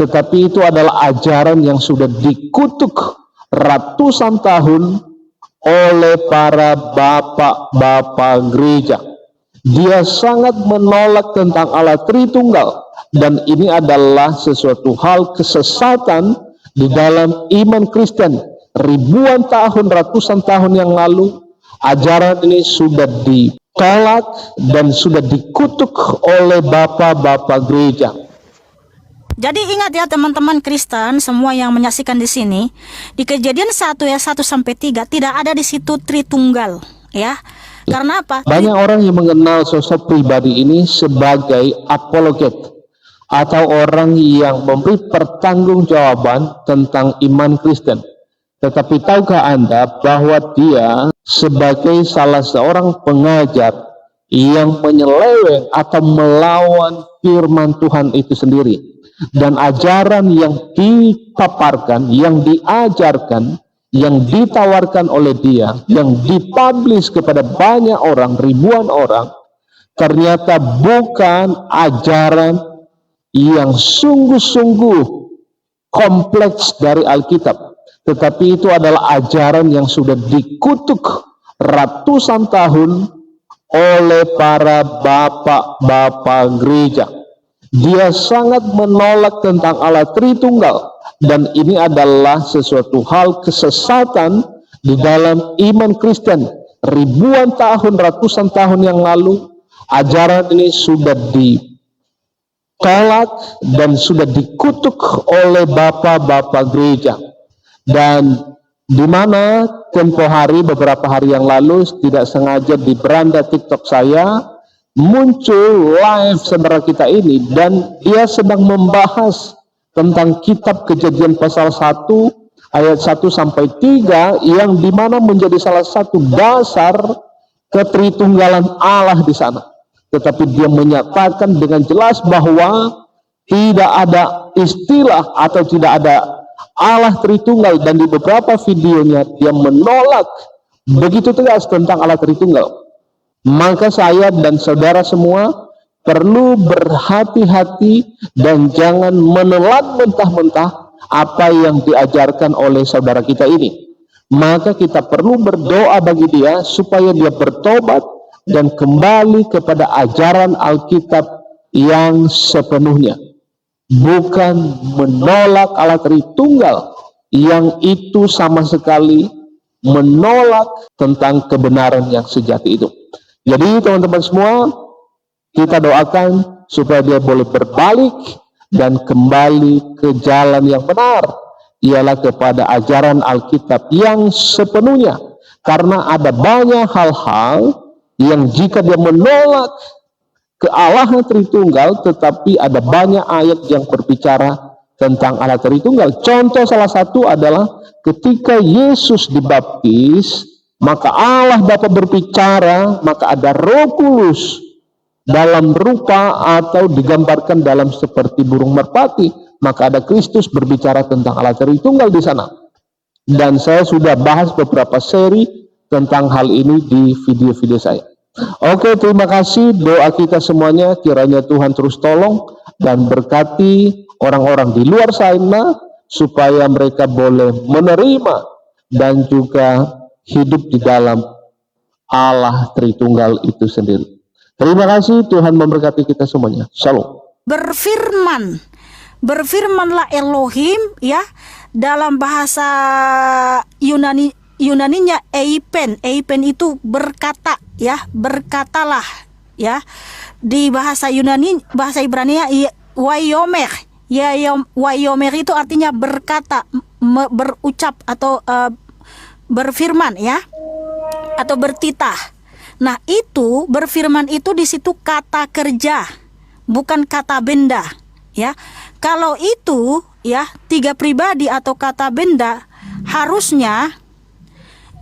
tetapi itu adalah ajaran yang sudah dikutuk ratusan tahun oleh para bapak-bapak gereja. Dia sangat menolak tentang Allah Tritunggal, dan ini adalah sesuatu hal kesesatan di dalam iman Kristen. Ribuan tahun, ratusan tahun yang lalu, ajaran ini sudah ditolak dan sudah dikutuk oleh bapak-bapak gereja. Jadi ingat ya teman-teman Kristen semua yang menyaksikan di sini, di Kejadian 1 ayat 1 sampai 3 tidak ada di situ Tritunggal, ya. Karena apa? Banyak orang yang mengenal sosok pribadi ini sebagai apologet atau orang yang memberi pertanggungjawaban tentang iman Kristen. Tetapi tahukah Anda bahwa dia sebagai salah seorang pengajar yang menyeleweng atau melawan firman Tuhan itu sendiri, dan ajaran yang dipaparkan, yang diajarkan, yang ditawarkan oleh dia, yang dipublish kepada banyak orang, ribuan orang, ternyata bukan ajaran yang sungguh-sungguh kompleks dari Alkitab, tetapi itu adalah ajaran yang sudah dikutuk ratusan tahun oleh para bapak-bapak gereja. Dia sangat menolak tentang Allah Tritunggal, dan ini adalah sesuatu hal kesesatan di dalam iman Kristen. Ribuan tahun, ratusan tahun yang lalu, ajaran ini sudah ditolak dan sudah dikutuk oleh bapak-bapak gereja. Dan di mana tempo hari, beberapa hari yang lalu, tidak sengaja di beranda TikTok saya muncul live saudara kita ini, dan dia sedang membahas tentang kitab Kejadian pasal 1 ayat 1 sampai 3, yang dimana menjadi salah satu dasar ketritunggalan Allah di sana. Tetapi dia menyatakan dengan jelas bahwa tidak ada istilah atau tidak ada Allah Tritunggal, dan di beberapa videonya dia menolak begitu tegas tentang Allah Tritunggal. Maka saya dan saudara semua perlu berhati-hati dan jangan menelan mentah-mentah apa yang diajarkan oleh saudara kita ini. Maka kita perlu berdoa bagi dia supaya dia bertobat dan kembali kepada ajaran Alkitab yang sepenuhnya. Bukan menolak Allah Tritunggal yang itu sama sekali menolak tentang kebenaran yang sejati itu. Jadi teman-teman semua, kita doakan supaya dia boleh berbalik dan kembali ke jalan yang benar, ialah kepada ajaran Alkitab yang sepenuhnya. Karena ada banyak hal-hal yang jika dia menolak kealahan Tritunggal, tetapi ada banyak ayat yang berbicara tentang Allah Tritunggal. Contoh salah satu adalah ketika Yesus dibaptis, maka Allah Bapa berbicara, maka ada Roh Kudus dalam rupa atau digambarkan dalam seperti burung merpati, maka ada Kristus berbicara tentang Allah Tritunggal di sana. Dan saya sudah bahas beberapa seri tentang hal ini di video-video saya. Oke, terima kasih. Doa kita semuanya kiranya Tuhan terus tolong dan berkati orang-orang di luar sana supaya mereka boleh menerima dan juga hidup di dalam Allah Tritunggal itu sendiri. Terima kasih, Tuhan memberkati kita semuanya. Shalom. Berfirmanlah Elohim, ya, dalam bahasa Yunaninya eipen itu berkata, ya, berkatalah, ya. Di bahasa Yunani, bahasa Ibrania wayomer, ya, wayomer itu artinya berkata, berucap atau berfirman, ya, atau bertitah. Nah, itu berfirman itu di situ kata kerja, bukan kata benda, ya. Kalau itu, ya, tiga pribadi atau kata benda, harusnya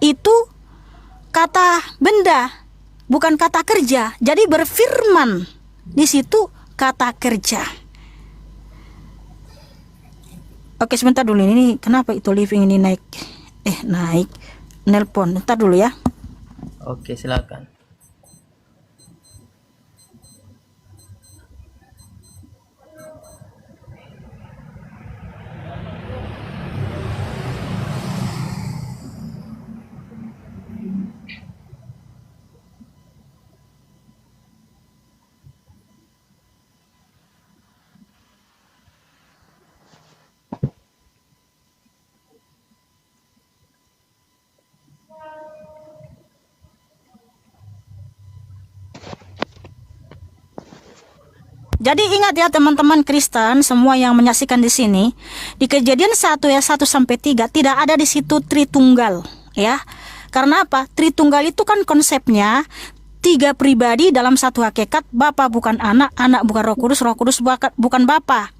itu kata benda, bukan kata kerja. Jadi berfirman di situ kata kerja. Oke, sebentar dulu, ini kenapa itu living ini naik nelpon. Ntar dulu ya. Oke, silakan. Jadi ingat ya teman-teman Kristen semua yang menyaksikan di sini, di Kejadian 1 ayat 1 sampai 3 tidak ada di situ Tritunggal, ya. Karena apa? Tritunggal itu kan konsepnya 3 pribadi dalam satu hakikat, Bapa bukan anak, anak bukan Roh Kudus bukan Bapa.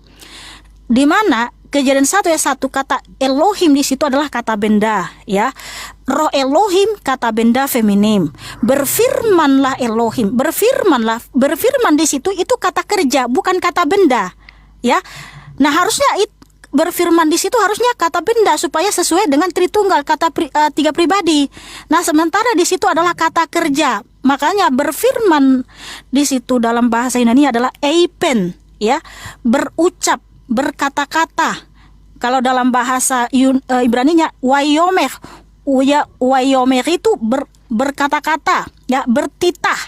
Di mana Kejadian 1 ayat 1 kata Elohim di situ adalah kata benda, ya. Roh Elohim kata benda feminim. Berfirmanlah Elohim, berfirman di situ itu kata kerja, bukan kata benda, ya. Nah, harusnya berfirman di situ harusnya kata benda supaya sesuai dengan Tritunggal, kata 3 pribadi. Nah, sementara di situ adalah kata kerja. Makanya berfirman di situ dalam bahasa Yunani adalah eipen, ya. Berucap, berkata-kata. Kalau dalam bahasa Ibraninya wayomer, wayomer itu berkata-kata, ya, bertitah.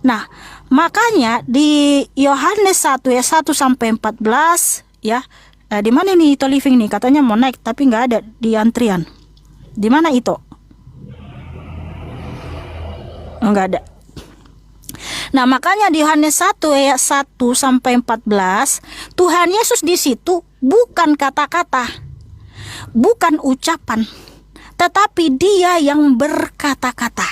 Nah, makanya di Yohanes 1 ayat 1 sampai 14, ya. Di mana nih Ito Living nih? Katanya mau naik tapi nggak ada di antrian. Di mana itu? Nggak ada. Nah, makanya di Yohanes 1 ayat 1 sampai 14, Tuhan Yesus di situ bukan kata-kata, bukan ucapan, tetapi Dia yang berkata-kata.